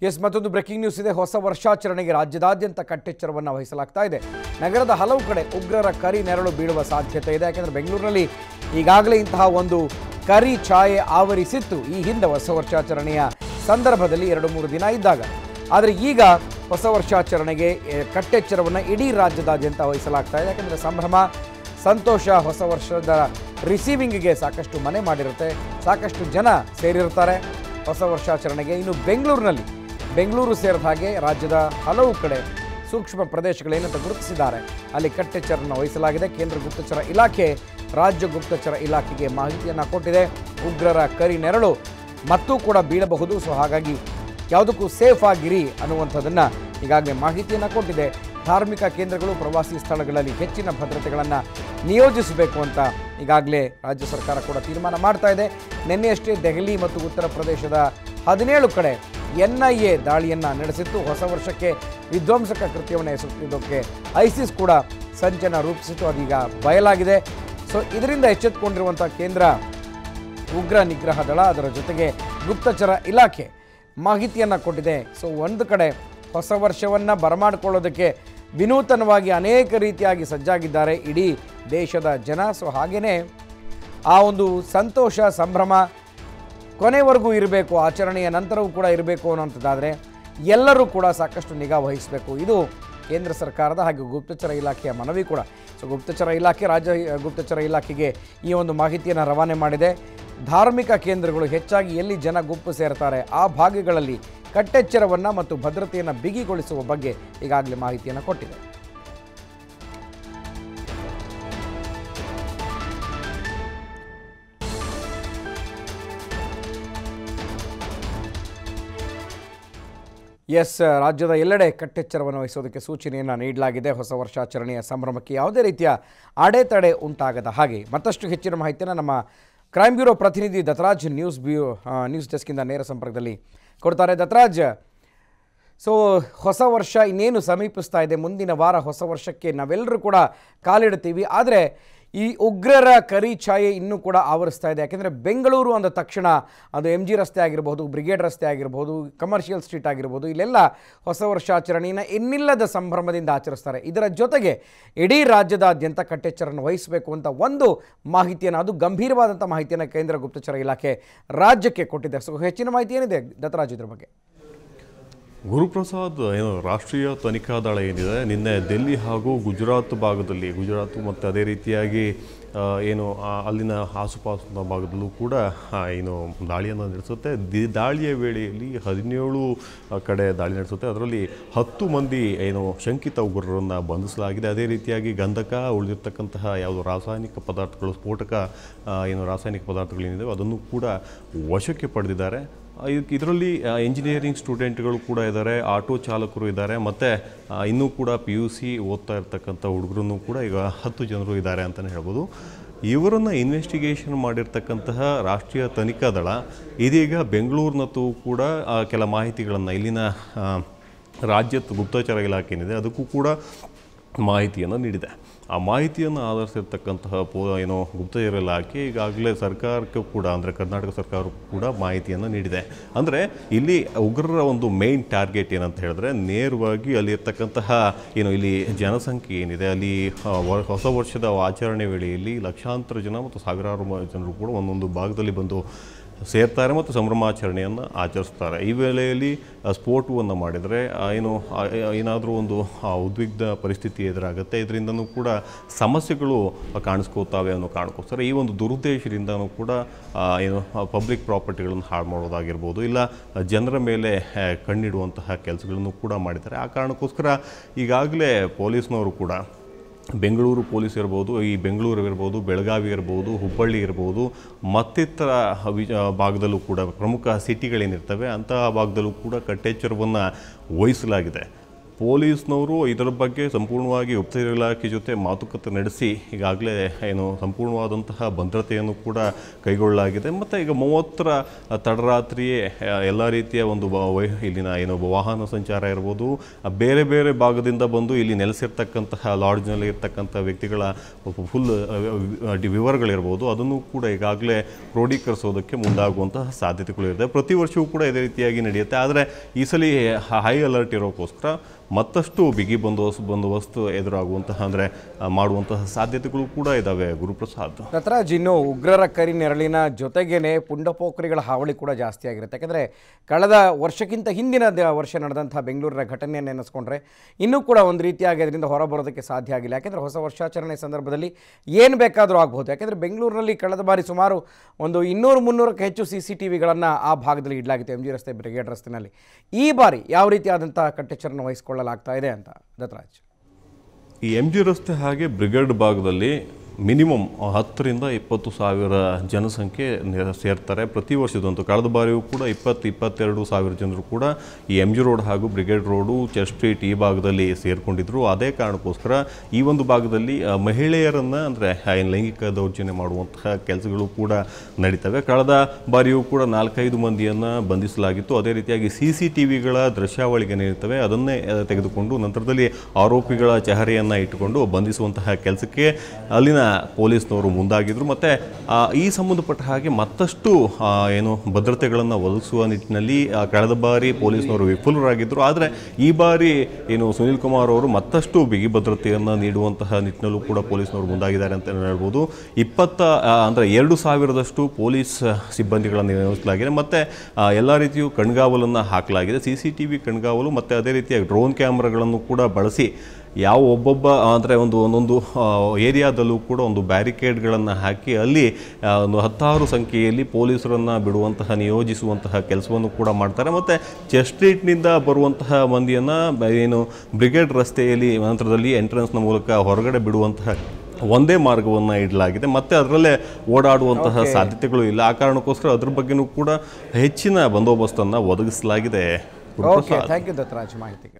S ಮತ್ತೊಂದು breaking news ಇದೆ. ಹೊಸ ವರ್ಷಾಚರಣೆಗೆ ರಾಜ್ಯದಾದ್ಯಂತ ಕಟ್ಟೆಚ್ಚರವನ್ನು ವಹಿಸಲಾಗ್ತಾ ಇದೆ. ನಗರದ ಹಲವು ಕಡೆ ಉಗ್ರರ ಕರಿ ನೆರಳು ಬೀಳುವ ಸಾಧ್ಯತೆ ಇದೆ. ಯಾಕೆಂದರೆ ಬೆಂಗಳೂರಿನಲ್ಲಿ ಈಗಾಗಲೇ ಇಂತಹ ಒಂದು ಕರಿ ಛಾಯೆ ಆವರಿಸಿತ್ತು ಈ ಹಿಂದೆ ಹೊಸ ವರ್ಷಾಚರಣೆಯ ಸಂದರ್ಭದಲ್ಲಿ 2-3 ದಿನ ಇದ್ದಾಗ. ಆದರೆ ಈಗ ಹೊಸ ವರ್ಷಾಚರಣೆಗೆ ಕಟ್ಟೆಚ್ಚರವನ್ನು ಇಡೀ ರಾಜ್ಯದಾದ್ಯಂತ ವಹಿಸಲಾಗ್ತಾ ಇದೆ. ಯಾಕೆಂದರೆ ಸಂಭ್ರಮ ಸಂತೋಷ, ಹೊಸ ವರ್ಷದ ರಿಸೀವಿಂಗಿಗೆ ಸಾಕಷ್ಟು ಮನೆ ಮಾಡಿರುತ್ತೆ, ಸಾಕಷ್ಟು ಜನ ಸೇರಿರ್ತಾರೆ ಹೊಸ ವರ್ಷಾಚರಣೆಗೆ. ಇನ್ನು ಬೆಂಗಳೂರು ಸೇರಿದ ಹಾಗೆ ರಾಜ್ಯದ ಹಲವು ಕಡೆ ಸೂಕ್ಷ್ಮ ಪ್ರದೇಶಗಳೇನಂತ ಗುರುತಿಸಿದ್ದಾರೆ, ಅಲ್ಲಿ ಕಟ್ಟೆಚ್ಚರವನ್ನು ವಹಿಸಲಾಗಿದೆ. ಕೇಂದ್ರ ಗುಪ್ತಚರ ಇಲಾಖೆ ರಾಜ್ಯ ಗುಪ್ತಚರ ಇಲಾಖೆಗೆ ಮಾಹಿತಿಯನ್ನು ಕೊಟ್ಟಿದೆ. ಉಗ್ರರ ಕರಿ ನೆರಳು ಮತ್ತೂ ಕೂಡ ಬೀಳಬಹುದು, ಸೊ ಹಾಗಾಗಿ ಯಾವುದಕ್ಕೂ ಸೇಫ್ ಆಗಿರಿ ಅನ್ನುವಂಥದ್ದನ್ನು ಈಗಾಗಲೇ ಮಾಹಿತಿಯನ್ನು ಕೊಟ್ಟಿದೆ. ಧಾರ್ಮಿಕ ಕೇಂದ್ರಗಳು, ಪ್ರವಾಸಿ ಸ್ಥಳಗಳಲ್ಲಿ ಹೆಚ್ಚಿನ ಭದ್ರತೆಗಳನ್ನು ನಿಯೋಜಿಸಬೇಕು ಅಂತ ಈಗಾಗಲೇ ರಾಜ್ಯ ಸರ್ಕಾರ ಕೂಡ ತೀರ್ಮಾನ ಮಾಡ್ತಾ ಇದೆ. ನಿನ್ನೆಯಷ್ಟೇ ದೆಹಲಿ ಮತ್ತು ಉತ್ತರ ಪ್ರದೇಶದ 17 ಕಡೆ NIA ದಾಳಿಯನ್ನು ನಡೆಸಿತ್ತು. ಹೊಸ ವರ್ಷಕ್ಕೆ ವಿಧ್ವಂಸಕ ಕೃತ್ಯವನ್ನು ಎಸಗುವುದಕ್ಕೆ ಐಸಿಸ್ ಕೂಡ ಸಂಚನ್ನು ರೂಪಿಸಿತ್ತು, ಅದೀಗ ಬಯಲಾಗಿದೆ. ಸೊ ಇದರಿಂದ ಎಚ್ಚೆತ್ತುಕೊಂಡಿರುವಂಥ ಕೇಂದ್ರ ಉಗ್ರ ನಿಗ್ರಹ ದಳ, ಅದರ ಜೊತೆಗೆ ಗುಪ್ತಚರ ಇಲಾಖೆ ಮಾಹಿತಿಯನ್ನು ಕೊಟ್ಟಿದೆ. ಸೊ ಒಂದು ಕಡೆ ಹೊಸ ವರ್ಷವನ್ನು ಬರಮಾಡಿಕೊಳ್ಳೋದಕ್ಕೆ ವಿನೂತನವಾಗಿ ಅನೇಕ ರೀತಿಯಾಗಿ ಸಜ್ಜಾಗಿದ್ದಾರೆ ಇಡೀ ದೇಶದ ಜನ. ಸೊ ಹಾಗೆಯೇ ಆ ಒಂದು ಸಂತೋಷ ಸಂಭ್ರಮ ಕೊನೆವರೆಗೂ ಇರಬೇಕು, ಆಚರಣೆಯ ನಂತರವೂ ಕೂಡ ಇರಬೇಕು ಅನ್ನೋಂಥದ್ದಾದರೆ ಎಲ್ಲರೂ ಕೂಡ ಸಾಕಷ್ಟು ನಿಗಾ ವಹಿಸಬೇಕು. ಇದು ಕೇಂದ್ರ ಸರ್ಕಾರದ ಹಾಗೂ ಗುಪ್ತಚರ ಇಲಾಖೆಯ ಮನವಿ ಕೂಡ. ಸೊ ಗುಪ್ತಚರ ಇಲಾಖೆ ರಾಜ್ಯ ಗುಪ್ತಚರ ಇಲಾಖೆಗೆ ಈ ಒಂದು ಮಾಹಿತಿಯನ್ನು ರವಾನೆ ಮಾಡಿದೆ. ಧಾರ್ಮಿಕ ಕೇಂದ್ರಗಳು ಹೆಚ್ಚಾಗಿ ಎಲ್ಲಿ ಜನ ಗುಂಪು ಸೇರ್ತಾರೆ ಆ ಭಾಗಗಳಲ್ಲಿ ಕಟ್ಟೆಚ್ಚರವನ್ನು ಮತ್ತು ಭದ್ರತೆಯನ್ನು ಬಿಗಿಗೊಳಿಸುವ ಬಗ್ಗೆ ಈಗಾಗಲೇ ಮಾಹಿತಿಯನ್ನು ಕೊಟ್ಟಿದೆ. ಎಸ್, ರಾಜ್ಯದ ಎಲ್ಲೆಡೆ ಕಟ್ಟೆಚ್ಚರವನ್ನು ವಹಿಸೋದಕ್ಕೆ ಸೂಚನೆಯನ್ನು ನೀಡಲಾಗಿದೆ. ಹೊಸ ವರ್ಷಾಚರಣೆಯ ಸಂಭ್ರಮಕ್ಕೆ ಯಾವುದೇ ರೀತಿಯ ಅಡೆತಡೆ ಉಂಟಾಗದ ಹಾಗೆ. ಮತ್ತಷ್ಟು ಹೆಚ್ಚಿನ ಮಾಹಿತಿಯನ್ನು ನಮ್ಮ ಕ್ರೈಮ್ ಬ್ಯೂರೋ ಪ್ರತಿನಿಧಿ ದತ್ತರಾಜ್ ನ್ಯೂಸ್ ಡೆಸ್ಕಿಂದ ನೇರ ಸಂಪರ್ಕದಲ್ಲಿ ಕೊಡ್ತಾರೆ. ದತ್ತರಾಜ್, ಸೊ ಹೊಸ ವರ್ಷ ಇನ್ನೇನು ಸಮೀಪಿಸ್ತಾ ಇದೆ, ಮುಂದಿನ ವಾರ ಹೊಸ ವರ್ಷಕ್ಕೆ ನಾವೆಲ್ಲರೂ ಕೂಡ ಕಾಲಿಡ್ತೀವಿ. ಆದರೆ ಈ ಉಗ್ರರ ಕರಿ ಛಾಯೆ ಇನ್ನೂ ಕೂಡ ಆವರಿಸ್ತಾ ಇದೆ. ಯಾಕೆಂದರೆ ಬೆಂಗಳೂರು ಅಂದ ತಕ್ಷಣ ಅದು MG ರಸ್ತೆ ಆಗಿರ್ಬೋದು, ಬ್ರಿಗೇಡ್ ರಸ್ತೆ ಆಗಿರ್ಬೋದು, ಕಮರ್ಷಿಯಲ್ ಸ್ಟ್ರೀಟ್ ಆಗಿರ್ಬೋದು, ಇಲ್ಲೆಲ್ಲ ಹೊಸ ವರ್ಷಾಚರಣೆಯನ್ನು ಇನ್ನಿಲ್ಲದ ಸಂಭ್ರಮದಿಂದ ಆಚರಿಸ್ತಾರೆ. ಇದರ ಜೊತೆಗೆ ಇಡೀ ರಾಜ್ಯದಾದ್ಯಂತ ಕಟ್ಟೆಚ್ಚರವನ್ನು ವಹಿಸಬೇಕು ಅಂತ ಒಂದು ಮಾಹಿತಿಯನ್ನು, ಅದು ಗಂಭೀರವಾದಂಥ ಮಾಹಿತಿಯನ್ನು ಕೇಂದ್ರ ಗುಪ್ತಚರ ಇಲಾಖೆ ರಾಜ್ಯಕ್ಕೆ ಕೊಟ್ಟಿದೆ. ಸೊ ಹೆಚ್ಚಿನ ಮಾಹಿತಿ ಏನಿದೆ ದತ್ತರಾಜ್ ಇದ್ರ ಬಗ್ಗೆ? ಗುರುಪ್ರಸಾದ್, ರಾಷ್ಟ್ರೀಯ ತನಿಖಾ ದಳ ಏನಿದೆ ನಿನ್ನೆ ದಿಲ್ಲಿ ಹಾಗೂ ಗುಜರಾತ್ ಭಾಗದಲ್ಲಿ, ಗುಜರಾತ್ ಮತ್ತು ಅದೇ ರೀತಿಯಾಗಿ ಅಲ್ಲಿನ ಆಸುಪಾಸಿನ ಭಾಗದಲ್ಲೂ ಕೂಡ ದಾಳಿಯನ್ನು ನಡೆಸುತ್ತೆ. ದಾಳಿಯ ವೇಳೆಯಲ್ಲಿ 17 ಕಡೆ ದಾಳಿ ನಡೆಸುತ್ತೆ. ಅದರಲ್ಲಿ 10 ಮಂದಿ ಶಂಕಿತ ಉಗ್ರರನ್ನು ಬಂಧಿಸಲಾಗಿದೆ. ಅದೇ ರೀತಿಯಾಗಿ ಗಂಧಕ, ಉಳಿದಿರ್ತಕ್ಕಂತಹ ಯಾವುದು ರಾಸಾಯನಿಕ ಪದಾರ್ಥಗಳು, ಸ್ಫೋಟಕ ರಾಸಾಯನಿಕ ಪದಾರ್ಥಗಳೇನಿದೆ ಅದನ್ನು ಕೂಡ ವಶಕ್ಕೆ ಪಡೆದಿದ್ದಾರೆ. ಇದರಲ್ಲಿ ಇಂಜಿನಿಯರಿಂಗ್ ಸ್ಟೂಡೆಂಟ್ಗಳು ಕೂಡ ಇದ್ದಾರೆ, ಆಟೋ ಚಾಲಕರು ಇದ್ದಾರೆ, ಮತ್ತು ಇನ್ನೂ ಕೂಡ PUC ಓದ್ತಾ ಇರ್ತಕ್ಕಂಥ ಹುಡುಗರು ಕೂಡ ಈಗ 10 ಜನರು ಇದ್ದಾರೆ ಅಂತಲೇ ಹೇಳ್ಬೋದು. ಇವರನ್ನು ಇನ್ವೆಸ್ಟಿಗೇಷನ್ ಮಾಡಿರ್ತಕ್ಕಂತಹ ರಾಷ್ಟ್ರೀಯ ತನಿಖಾ ದಳ ಇದೀಗ ಬೆಂಗಳೂರಿನಲ್ಲೂ ಕೂಡ ಕೆಲ ಮಾಹಿತಿಗಳನ್ನು ಇಲ್ಲಿನ ರಾಜ್ಯ ಗುಪ್ತಚರ ಇಲಾಖೆ ಏನಿದೆ ಅದಕ್ಕೂ ಕೂಡ ಮಾಹಿತಿಯನ್ನು ನೀಡಿದೆ. ಆ ಮಾಹಿತಿಯನ್ನು ಆಧರಿಸಿರ್ತಕ್ಕಂತಹ ಗುಪ್ತಚರ ಇಲಾಖೆ ಈಗಾಗಲೇ ಸರ್ಕಾರಕ್ಕೂ ಕೂಡ, ಅಂದರೆ ಕರ್ನಾಟಕ ಸರ್ಕಾರಕ್ಕೂ ಕೂಡ ಮಾಹಿತಿಯನ್ನು ನೀಡಿದೆ. ಅಂದರೆ ಇಲ್ಲಿ ಉಗ್ರರ ಒಂದು ಮೇನ್ ಟಾರ್ಗೆಟ್ ಏನಂತ ಹೇಳಿದ್ರೆ, ನೇರವಾಗಿ ಅಲ್ಲಿರ್ತಕ್ಕಂತಹ ಇಲ್ಲಿ ಜನಸಂಖ್ಯೆ ಏನಿದೆ, ಅಲ್ಲಿ ಹೊಸ ವರ್ಷದ ಆಚರಣೆ ವೇಳೆಯಲ್ಲಿ ಲಕ್ಷಾಂತರ ಜನ ಮತ್ತು ಸಾವಿರಾರು ಜನರು ಕೂಡ ಒಂದೊಂದು ಭಾಗದಲ್ಲಿ ಬಂದು ಸೇರ್ತಾರೆ ಮತ್ತು ಸಂಭ್ರಮಾಚರಣೆಯನ್ನು ಆಚರಿಸ್ತಾರೆ. ಈ ವೇಳೆಯಲ್ಲಿ ಸ್ಫೋಟವನ್ನು ಮಾಡಿದರೆ ಏನಾದರೂ ಒಂದು ಉದ್ವಿಗ್ನ ಪರಿಸ್ಥಿತಿ ಎದುರಾಗುತ್ತೆ. ಇದರಿಂದನೂ ಕೂಡ ಸಮಸ್ಯೆಗಳು ಕಾಣಿಸ್ಕೋತಾವೆ ಅನ್ನೋ ಕಾರಣಕ್ಕೋಸ್ಕರ ಈ ಒಂದು ದುರುದ್ದೇಶದಿಂದನೂ ಕೂಡ ಪಬ್ಲಿಕ್ ಪ್ರಾಪರ್ಟಿಗಳನ್ನು ಹಾಳು ಮಾಡೋದಾಗಿರ್ಬೋದು, ಇಲ್ಲ ಜನರ ಮೇಲೆ ಕಣ್ಣಿಡುವಂತಹ ಕೆಲಸಗಳನ್ನು ಕೂಡ ಮಾಡಿದ್ದಾರೆ. ಆ ಕಾರಣಕ್ಕೋಸ್ಕರ ಈಗಾಗಲೇ ಪೊಲೀಸ್ನವರು ಕೂಡ, ಬೆಂಗಳೂರು ಪೊಲೀಸ್ ಇರ್ಬೋದು, ಈ ಬೆಂಗಳೂರು ಇರ್ಬೋದು, ಬೆಳಗಾವಿ ಇರ್ಬೋದು, ಹುಬ್ಬಳ್ಳಿ ಇರ್ಬೋದು, ಮತ್ತಿತರ ಭಾಗದಲ್ಲೂ ಕೂಡ ಪ್ರಮುಖ ಸಿಟಿಗಳೇನಿರ್ತವೆ ಅಂತಹ ಭಾಗದಲ್ಲೂ ಕೂಡ ಕಟ್ಟೆಚ್ಚರವನ್ನು ವಹಿಸಲಾಗಿದೆ. ಪೊಲೀಸ್ನವರು ಇದರ ಬಗ್ಗೆ ಸಂಪೂರ್ಣವಾಗಿ ಉಪಚಾರ ಇಲಾಖೆ ಜೊತೆ ಮಾತುಕತೆ ನಡೆಸಿ ಈಗಾಗಲೇ ಏನು ಸಂಪೂರ್ಣವಾದಂತಹ ಭದ್ರತೆಯನ್ನು ಕೂಡ ಕೈಗೊಳ್ಳಲಾಗಿದೆ. ಮತ್ತು ಈಗ 30ರ ತಡರಾತ್ರಿಯೇ ಎಲ್ಲ ರೀತಿಯ ಒಂದು ಇಲ್ಲಿನ ಏನು ವಾಹನ ಸಂಚಾರ ಇರ್ಬೋದು, ಬೇರೆ ಬೇರೆ ಭಾಗದಿಂದ ಬಂದು ಇಲ್ಲಿ ನೆಲೆಸಿರ್ತಕ್ಕಂತಹ ಲಾಡ್ಜ್ನಲ್ಲಿ ಇರ್ತಕ್ಕಂಥ ವ್ಯಕ್ತಿಗಳ ಫುಲ್ ವಿವರಗಳಿರ್ಬೋದು, ಅದನ್ನು ಕೂಡ ಈಗಾಗಲೇ ಕ್ರೋಢೀಕರಿಸೋದಕ್ಕೆ ಮುಂದಾಗುವಂತಹ ಸಾಧ್ಯತೆಗಳು ಇದೆ. ಪ್ರತಿ ವರ್ಷವೂ ಕೂಡ ಇದೇ ರೀತಿಯಾಗಿ ನಡೆಯುತ್ತೆ. ಆದರೆ ಈ ಸಲ ಹೈ ಅಲರ್ಟ್ ಇರೋಕ್ಕೋಸ್ಕರ ಮತ್ತಷ್ಟು ಬಿಗಿ ಬಂದೋಬಸ್ತು ಎದುರಾಗುವಂತಹ ಅಂದರೆ ಮಾಡುವಂತಹ ಸಾಧ್ಯತೆಗಳು ಕೂಡ ಇದ್ದಾವೆ. ಗುರುಪ್ರಸಾದ್, ನಟರಾಜ್, ಇನ್ನು ಉಗ್ರರ ಕರಿ ನೆರಳಿನ ಜೊತೆಗೇನೆ ಪುಂಡಪೋಖರಿಗಳ ಹಾವಳಿ ಕೂಡ ಜಾಸ್ತಿ ಆಗಿರುತ್ತೆ. ಯಾಕೆಂದರೆ ಕಳೆದ ವರ್ಷಕ್ಕಿಂತ ಹಿಂದಿನ ವರ್ಷ ನಡೆದಂಥ ಬೆಂಗಳೂರಿನ ಘಟನೆಯನ್ನು ನೆನೆಸ್ಕೊಂಡ್ರೆ ಇನ್ನೂ ಕೂಡ ಒಂದು ರೀತಿಯಾಗಿ ಅದರಿಂದ ಹೊರಬರೋದಕ್ಕೆ ಸಾಧ್ಯ ಆಗಿಲ್ಲ. ಯಾಕೆಂದರೆ ಹೊಸ ವರ್ಷಾಚರಣೆ ಸಂದರ್ಭದಲ್ಲಿ ಏನು ಬೇಕಾದರೂ ಆಗ್ಬೋದು. ಯಾಕೆಂದರೆ ಬೆಂಗಳೂರಿನಲ್ಲಿ ಕಳೆದ ಬಾರಿ ಸುಮಾರು ಒಂದು 200-300ಕ್ಕೂ ಹೆಚ್ಚು CCTVಗಳನ್ನು ಆ ಭಾಗದಲ್ಲಿ ಇಡಲಾಗಿತ್ತು, MG ರಸ್ತೆ, ಬ್ರಿಗೇಡ್ ರಸ್ತೆಯಲ್ಲಿ. ಈ ಬಾರಿ ಯಾವ ರೀತಿಯಾದಂಥ ಕಟ್ಟೆಚ್ಚರನ್ನು ವಹಿಸಿಕೊಳ್ಳಲಾಗ್ತಾ ಇದೆ ಅಂತ ದತ್ತರಾಜ್? ಈ MG ರಸ್ತೆ ಹಾಗೆ ಬ್ರಿಗೇಡ್ ಭಾಗದಲ್ಲಿ ಮಿನಿಮಮ್ 10ರಿಂದ 20 ಸಾವಿರ ಜನಸಂಖ್ಯೆ ಸೇರ್ತಾರೆ ಪ್ರತಿ ವರ್ಷದಂತೂ. ಕಳೆದ ಬಾರಿಯೂ ಕೂಡ 20-22 ಸಾವಿರ ಜನರು ಕೂಡ ಈ MG ರೋಡ್ ಹಾಗೂ ಬ್ರಿಗೇಡ್ ರೋಡು, ಚರ್ಚ್ ಸ್ಟ್ರೀಟ್ ಈ ಭಾಗದಲ್ಲಿ ಸೇರಿಕೊಂಡಿದ್ರು. ಅದೇ ಕಾರಣಕ್ಕೋಸ್ಕರ ಈ ಒಂದು ಭಾಗದಲ್ಲಿ ಮಹಿಳೆಯರನ್ನು ಅಂದರೆ ಲೈಂಗಿಕ ದೌರ್ಜನ್ಯ ಮಾಡುವಂತಹ ಕೆಲಸಗಳು ಕೂಡ ನಡೀತವೆ. ಕಳೆದ ಬಾರಿಯೂ ಕೂಡ 4-5 ಮಂದಿಯನ್ನು ಬಂಧಿಸಲಾಗಿತ್ತು. ಅದೇ ರೀತಿಯಾಗಿ CCTVಗಳ ದೃಶ್ಯಾವಳಿಗಳೇನಿರ್ತವೆ ಅದನ್ನೇ ತೆಗೆದುಕೊಂಡು ನಂತರದಲ್ಲಿ ಆರೋಪಿಗಳ ಚೆಹರೆಯನ್ನು ಇಟ್ಟುಕೊಂಡು ಬಂಧಿಸುವಂತಹ ಕೆಲಸಕ್ಕೆ ಅಲ್ಲಿನ ಪೊಲೀಸ್ನವರು ಮುಂದಾಗಿದ್ದರು. ಮತ್ತು ಈ ಸಂಬಂಧಪಟ್ಟ ಹಾಗೆ ಮತ್ತಷ್ಟು ಏನು ಭದ್ರತೆಗಳನ್ನು ಒದಗಿಸುವ ನಿಟ್ಟಿನಲ್ಲಿ ಕಳೆದ ಬಾರಿ ಪೊಲೀಸ್ನವರು ವಿಫಲರಾಗಿದ್ದರು. ಆದರೆ ಈ ಬಾರಿ ಏನು ಸುನೀಲ್ ಕುಮಾರ್ ಅವರು ಮತ್ತಷ್ಟು ಬಿಗಿ ಭದ್ರತೆಯನ್ನು ನೀಡುವಂತಹ ನಿಟ್ಟಿನಲ್ಲೂ ಕೂಡ ಪೊಲೀಸ್ನವರು ಮುಂದಾಗಿದ್ದಾರೆ ಅಂತ ಹೇಳ್ಬೋದು. 2,000ದಷ್ಟು ಪೊಲೀಸ್ ಸಿಬ್ಬಂದಿಗಳನ್ನು ನೇಮಿಸಲಾಗಿದೆ. ಮತ್ತು ಎಲ್ಲ ರೀತಿಯೂ ಕಣ್ಗಾವಲನ್ನು ಹಾಕಲಾಗಿದೆ. CCTV ಕಣ್ಗಾವಲು ಮತ್ತು ಅದೇ ರೀತಿಯ ಡ್ರೋನ್ ಕ್ಯಾಮ್ರಾಗಳನ್ನು ಕೂಡ ಬಳಸಿ ಯಾವ ಒಬ್ಬೊಬ್ಬ ಅಂದರೆ ಒಂದೊಂದು ಏರಿಯಾದಲ್ಲೂ ಕೂಡ ಒಂದು ಬ್ಯಾರಿಕೇಡ್ಗಳನ್ನು ಹಾಕಿ ಅಲ್ಲಿ ಒಂದು 10 ಸಂಖ್ಯೆಯಲ್ಲಿ ಪೊಲೀಸರನ್ನು ನಿಯೋಜಿಸುವಂತಹ ಕೆಲಸವನ್ನು ಕೂಡ ಮಾಡ್ತಾರೆ. ಮತ್ತು ಚರ್ಚ್ ಸ್ಟ್ರೀಟ್ನಿಂದ ಬರುವಂತಹ ಮಂದಿಯನ್ನು ಏನು ಬ್ರಿಗೇಡ್ ರಸ್ತೆಯಲ್ಲಿ ನಂತರದಲ್ಲಿ ಎಂಟ್ರೆನ್ಸ್ನ ಮೂಲಕ ಹೊರಗಡೆ ಬಿಡುವಂತಹ ಒಂದೇ ಮಾರ್ಗವನ್ನು ಇಡಲಾಗಿದೆ. ಮತ್ತು ಅದರಲ್ಲೇ ಓಡಾಡುವಂತಹ ಸಾಧ್ಯತೆಗಳು ಇಲ್ಲ. ಆ ಕಾರಣಕ್ಕೋಸ್ಕರ ಅದ್ರ ಬಗ್ಗೆನೂ ಕೂಡ ಹೆಚ್ಚಿನ ಬಂದೋಬಸ್ತನ್ನು ಒದಗಿಸಲಾಗಿದೆ. ಥ್ಯಾಂಕ್ ಯು ದತ್ತರಾಜ್ ಮಾಹಿತಿಗೆ.